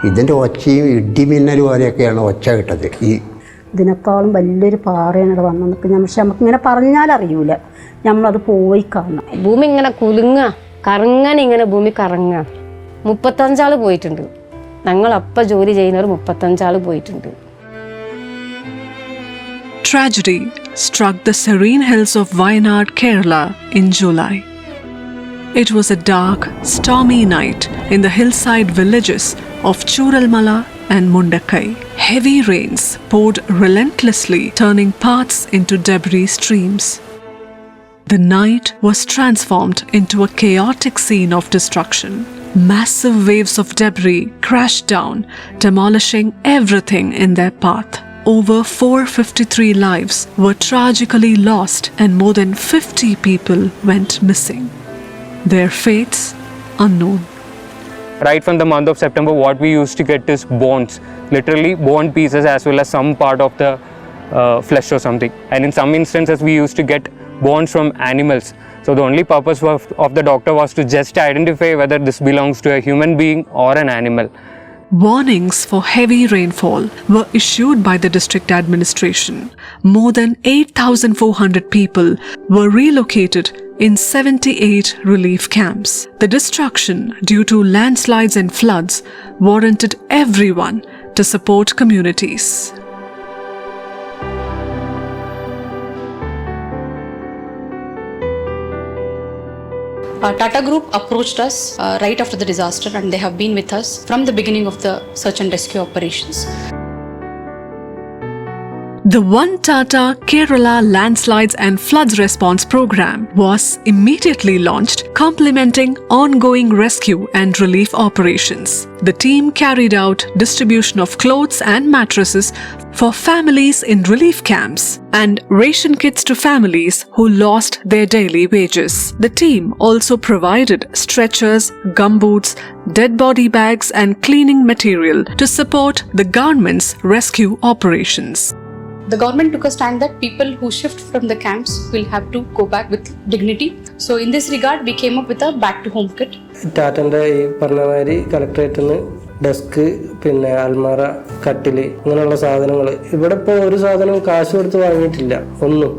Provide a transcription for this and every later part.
ഇതിൻ്റെ ഒച്ചയും ഇടിമിന്നൽ പോലെയൊക്കെയാണ് ഒച്ച കിട്ടത്. ഇതിനേക്കാളും വലിയൊരു പാറയാണ് വന്നു നിൽക്കുന്നത്. പക്ഷെ നമുക്കിങ്ങനെ പറഞ്ഞാലറിയൂല, നമ്മളത് പോയി കാണണം. ഭൂമി ഇങ്ങനെ കുലുങ്ങുക, കറങ്ങാൻ ഇങ്ങനെ ഭൂമി കറങ്ങുക. 35 ആൾ പോയിട്ടുണ്ട്. ഞങ്ങളപ്പം ജോലി ചെയ്യുന്നവർ 35 ആൾ പോയിട്ടുണ്ട്. Tragedy struck the serene hills of Wayanad, Kerala in July. It was a dark, stormy night in the hillside villages of Churalmala and Mundakai. Heavy rains poured relentlessly, turning paths into debris streams. The night was transformed into a chaotic scene of destruction. Massive waves of debris crashed down, demolishing everything in their path. Over 453 lives were tragically lost and more than 50 people went missing. Their fates unknown. Right from the month of September, what we used to get is bones, literally bone pieces as well as some part of the flesh or something. And in some instances, we used to get bones from animals. So the only purpose of the doctor was to just identify whether this belongs to a human being or an animal. Warnings for heavy rainfall were issued by the district administration. More than 8,400 people were relocated in 78 relief camps. The destruction due to landslides and floods warranted everyone to support communities. Tata Group approached us right after the disaster, and they have been with us from the beginning of the search and rescue operations. The One Tata Kerela Landslides and Floods Response Program was immediately launched, complementing ongoing rescue and relief operations. The team carried out distribution of clothes and mattresses for families in relief camps and ration kits to families who lost their daily wages. The team also provided stretchers, gumboots, dead body bags and cleaning material to support the government's rescue operations. The government took a stand that people who shift from the camps will have to go back with dignity. So in this regard, we came up with a back to home kit. ടാറ്റൻ്റെ ഈ പറഞ്ഞമാതിരി കളക്ടറേറ്റിൽ നിന്ന് desk, പിന്നെ അൽമാര, കട്ടില്, അങ്ങനെയുള്ള സാധനങ്ങൾ ഇവിടെ ഇപ്പോൾ ഒരു സാധനം കാശ് കൊടുത്ത് വാങ്ങിയിട്ടില്ല, ഒന്നും.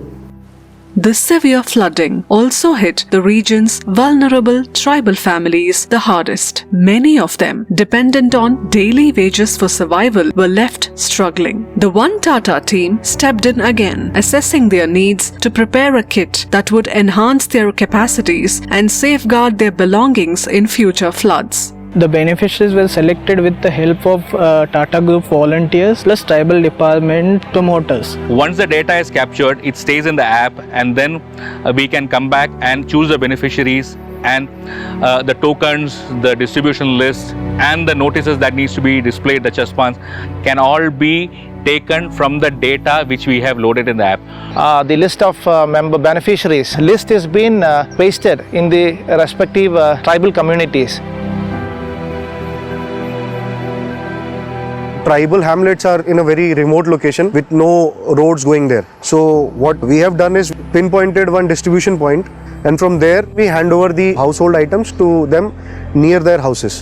The severe flooding also hit the region's vulnerable tribal families the hardest. Many of them, dependent on daily wages for survival, were left struggling. The One Tata team stepped in again, assessing their needs to prepare a kit that would enhance their capacities and safeguard their belongings in future floods. The beneficiaries were selected with the help of Tata Group volunteers plus tribal department promoters. Once the data is captured, it stays in the app, and then we can come back and choose the beneficiaries, and the tokens, the distribution list, and the notices that needs to be displayed, the chest funds, can all be taken from the data which we have loaded in the app. The list of member beneficiaries list has been pasted in the respective tribal communities. Tribal hamlets are in a very remote location with no roads going there. So what we have done is pinpointed one distribution point, and from there we hand over the household items to them near their houses.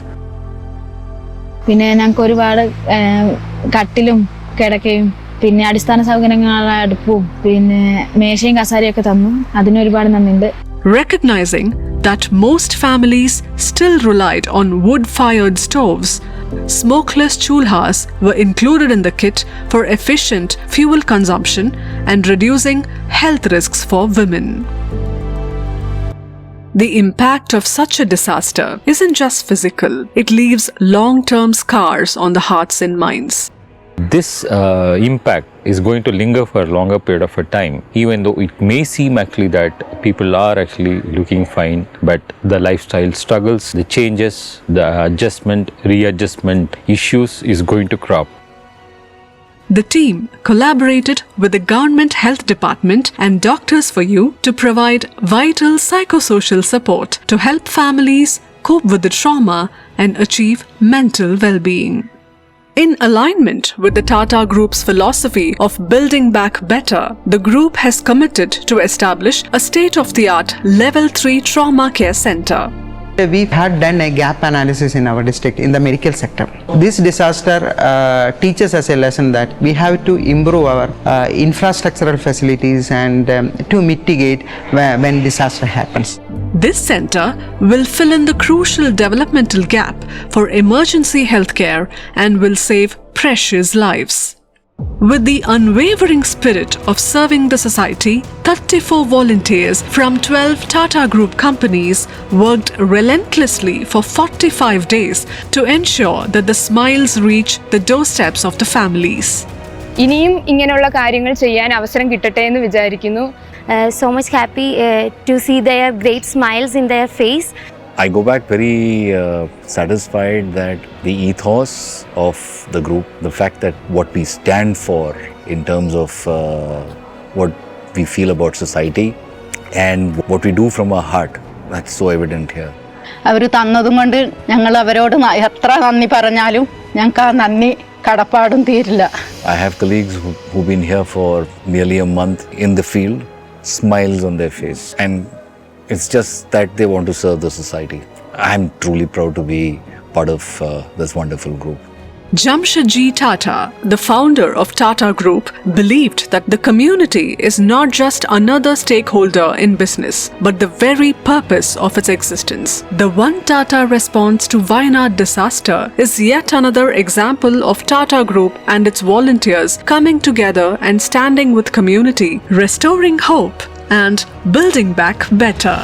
പിന്നെ ഞങ്ങൾക്ക് ഒരുപാട് കട്ടിലും കിടക്കയും പിന്നെ അടിസ്ഥാന സൗകര്യങ്ങളായ അടുപ്പും പിന്നെ മേശയും കസാരയൊക്കെ തന്നു. അതിനൊരുപാട് നന്ദിയുണ്ട്. Recognizing that most families still relied on wood-fired stoves, smokeless chulhas were included in the kit for efficient fuel consumption and reducing health risks for women. The impact of such a disaster isn't just physical, it leaves long-term scars on the hearts and minds. This impact is going to linger for a longer period of a time, even though it may seem actually that people are actually looking fine, but the lifestyle struggles, the changes, the adjustment, readjustment issues is going to crop. The team collaborated with the Government Health Department and Doctors for You to provide vital psychosocial support to help families cope with the trauma and achieve mental well-being. In alignment with the Tata Group's philosophy of building back better, the group has committed to establish a state-of-the-art Level 3 trauma care center. We had done a gap analysis in our district in the medical sector. This disaster teaches us a lesson that we have to improve our infrastructural facilities and to mitigate when disaster happens. This center will fill in the crucial developmental gap for emergency healthcare and will save precious lives. With the unwavering spirit of serving the society, 34 volunteers from 12 Tata Group companies worked relentlessly for 45 days to ensure that the smiles reach the doorsteps of the families. ഇനിയും ഇങ്ങനെയുള്ള കാര്യങ്ങൾ ചെയ്യാൻ അവസരം കിട്ടട്ടെ എന്ന് വിചാരിക്കുന്നു. So much happy to see their great smiles in their face. I go back very satisfied that the ethos of the group, the fact that what we stand for in terms of what we feel about society and what we do from our heart, that's so evident here. അവർ തന്നതും കൊണ്ട് ഞങ്ങൾ അവരോട് എത്ര നന്ദി പറഞ്ഞാലും ഞങ്ങൾക്ക് ആ നന്ദി കടപ്പാടും തീരില്ല. I have colleagues who've been here for nearly a month in the field, smiles on their face, and it's just that they want to serve the society. I'm truly proud to be part of this wonderful group. Jamshedji Tata, the founder of Tata Group, believed that the community is not just another stakeholder in business, but the very purpose of its existence. The One Tata response to Wayanad disaster is yet another example of Tata Group and its volunteers coming together and standing with community, restoring hope and building back better.